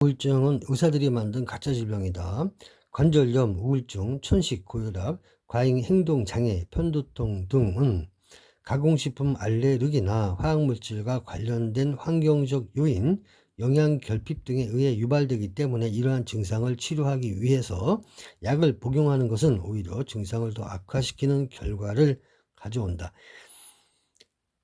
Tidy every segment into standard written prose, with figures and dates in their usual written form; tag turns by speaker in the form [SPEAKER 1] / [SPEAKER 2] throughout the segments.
[SPEAKER 1] 우울증은 의사들이 만든 가짜 질병이다. 관절염, 우울증, 천식, 고혈압, 과잉 행동 장애, 편두통 등은 가공식품 알레르기나 화학물질과 관련된 환경적 요인, 영양 결핍 등에 의해 유발되기 때문에 이러한 증상을 치료하기 위해서 약을 복용하는 것은 오히려 증상을 더 악화시키는 결과를 가져온다.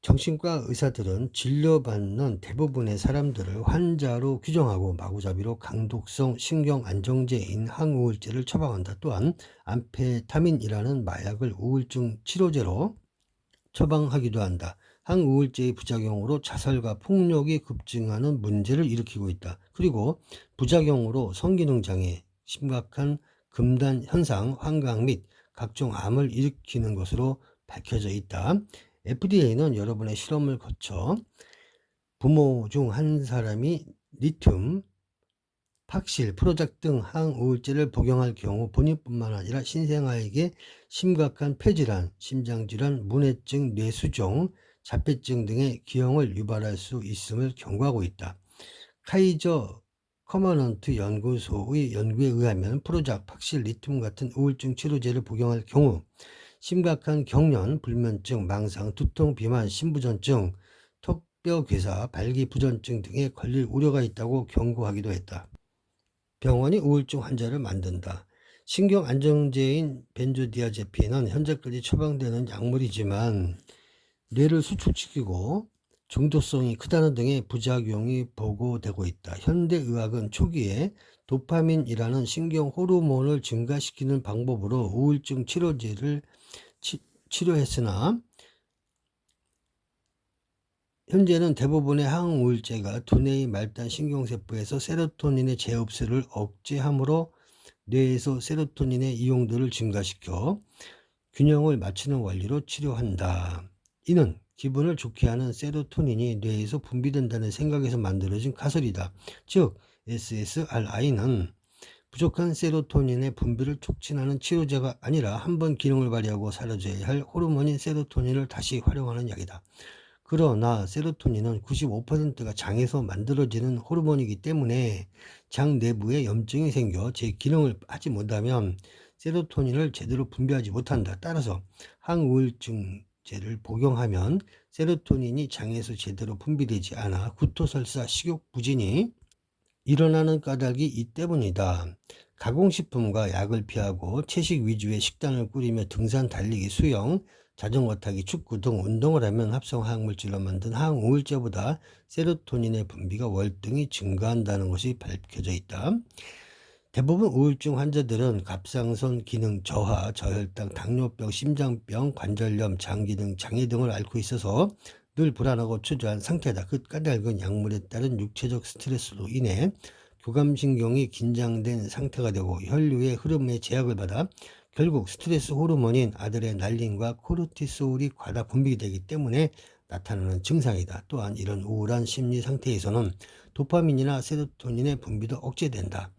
[SPEAKER 1] 정신과 의사들은 진료받는 대부분의 사람들을 환자로 규정하고 마구잡이로 강독성 신경안정제인 항우울제를 처방한다. 또한 암페타민이라는 마약을 우울증 치료제로 처방하기도 한다. 항우울제의 부작용으로 자살과 폭력이 급증하는 문제를 일으키고 있다. 그리고 부작용으로 성기능장애, 심각한 금단 현상, 환각 및 각종 암을 일으키는 것으로 밝혀져 있다. FDA는 여러분의 실험을 거쳐 부모 중 한 사람이 리튬, 팍실, 프로작 등 항우울제를 복용할 경우 본인뿐만 아니라 신생아에게 심각한 폐질환, 심장질환, 문해증, 뇌수종, 자폐증 등의 기형을 유발할 수 있음을 경고하고 있다. 카이저 커머넌트 연구소의 연구에 의하면 프로작, 팍실, 리튬 같은 우울증 치료제를 복용할 경우 심각한 경련, 불면증, 망상, 두통, 비만, 신부전증, 턱뼈괴사, 발기부전증 등에 걸릴 우려가 있다고 경고하기도 했다. 병원이 우울증 환자를 만든다. 신경안정제인 벤조디아제핀은 현재까지 처방되는 약물이지만 뇌를 수축시키고 중독성이 크다는 등의 부작용이 보고되고 있다. 현대의학은 초기에 도파민이라는 신경 호르몬을 증가시키는 방법으로 우울증 치료제를 치료했으나 현재는 대부분의 항우울제가 두뇌의 말단 신경세포에서 세로토닌의 재흡수를 억제함으로 뇌에서 세로토닌의 이용도를 증가시켜 균형을 맞추는 원리로 치료한다. 이는 기분을 좋게 하는 세로토닌이 뇌에서 분비된다는 생각에서 만들어진 가설이다. 즉 SSRI는 부족한 세로토닌의 분비를 촉진하는 치료제가 아니라 한번 기능을 발휘하고 사라져야 할 호르몬인 세로토닌을 다시 활용하는 약이다. 그러나 세로토닌은 95%가 장에서 만들어지는 호르몬이기 때문에 장 내부에 염증이 생겨 제 기능을 하지 못하면 세로토닌을 제대로 분비하지 못한다. 따라서 항우울증제를 복용하면 세로토닌이 장에서 제대로 분비되지 않아 구토설사, 식욕부진이 일어나는 까닭이 이 때문이다. 가공식품과 약을 피하고 채식 위주의 식단을 꾸리며 등산, 달리기, 수영, 자전거 타기, 축구 등 운동을 하면 합성 화학물질로 만든 항우울제보다 세로토닌의 분비가 월등히 증가한다는 것이 밝혀져 있다. 대부분 우울증 환자들은 갑상선 기능 저하, 저혈당, 당뇨병, 심장병, 관절염, 장기능 장애 등을 앓고 있어서 늘 불안하고 초조한 상태다. 그 까닭은 약물에 따른 육체적 스트레스로 인해 교감신경이 긴장된 상태가 되고 혈류의 흐름에 제약을 받아 결국 스트레스 호르몬인 아드레날린과 코르티솔이 과다 분비되기 때문에 나타나는 증상이다. 또한 이런 우울한 심리 상태에서는 도파민이나 세로토닌의 분비도 억제된다.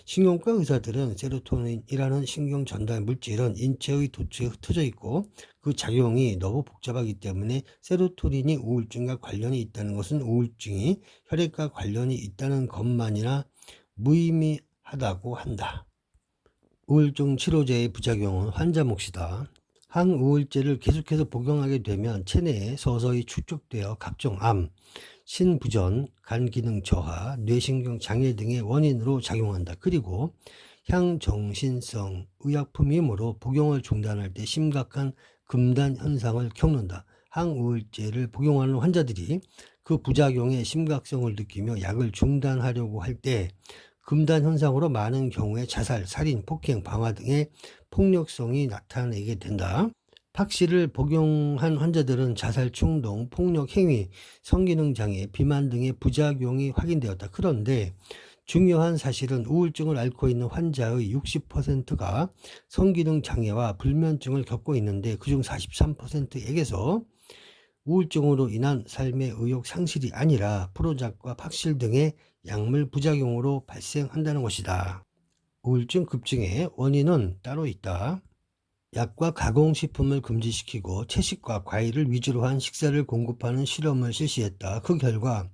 [SPEAKER 1] 신경과 의사들은 세로토닌이라는 신경 전달 물질은 인체의 도처에 흩어져 있고 그 작용이 너무 복잡하기 때문에 세로토닌이 우울증과 관련이 있다는 것은 우울증이 혈액과 관련이 있다는 것만이나 무의미하다고 한다. 우울증 치료제의 부작용은 환자 몫이다. 항우울제를 계속해서 복용하게 되면 체내에 서서히 축적되어 각종 암, 신부전, 간기능 저하, 뇌신경 장애 등의 원인으로 작용한다. 그리고 향정신성 의약품이므로 복용을 중단할 때 심각한 금단 현상을 겪는다. 항우울제를 복용하는 환자들이 그 부작용의 심각성을 느끼며 약을 중단하려고 할 때 금단 현상으로 많은 경우에 자살, 살인, 폭행, 방화 등의 폭력성이 나타나게 된다. 팍실을 복용한 환자들은 자살 충동, 폭력 행위, 성기능 장애, 비만 등의 부작용이 확인되었다. 그런데 중요한 사실은 우울증을 앓고 있는 환자의 60%가 성기능 장애와 불면증을 겪고 있는데 그중 43%에게서 우울증으로 인한 삶의 의욕 상실이 아니라 프로작과 팍실 등의 약물 부작용으로 발생한다는 것이다. 우울증 급증의 원인은 따로 있다. 약과 가공식품을 금지시키고 채식과 과일을 위주로 한 식사를 공급하는 실험을 실시했다. 그 결과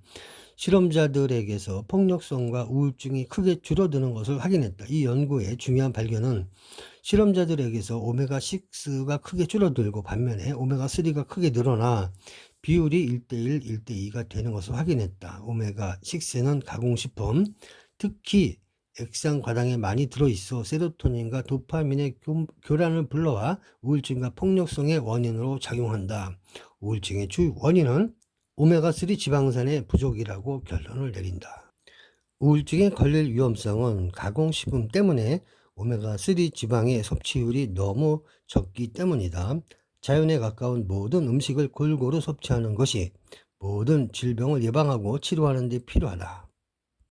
[SPEAKER 1] 실험자들에게서 폭력성과 우울증이 크게 줄어드는 것을 확인했다. 이 연구의 중요한 발견은 실험자들에게서 오메가6가 크게 줄어들고 반면에 오메가3가 크게 늘어나 비율이 1:1, 1:2가 되는 것을 확인했다. 오메가6는 가공식품, 특히 액상과당에 많이 들어있어 세로토닌과 도파민의 교란을 불러와 우울증과 폭력성의 원인으로 작용한다. 우울증의 주 원인은 오메가3 지방산의 부족이라고 결론을 내린다. 우울증에 걸릴 위험성은 가공식품 때문에 오메가3 지방의 섭취율이 너무 적기 때문이다. 자연에 가까운 모든 음식을 골고루 섭취하는 것이 모든 질병을 예방하고 치료하는 데 필요하다.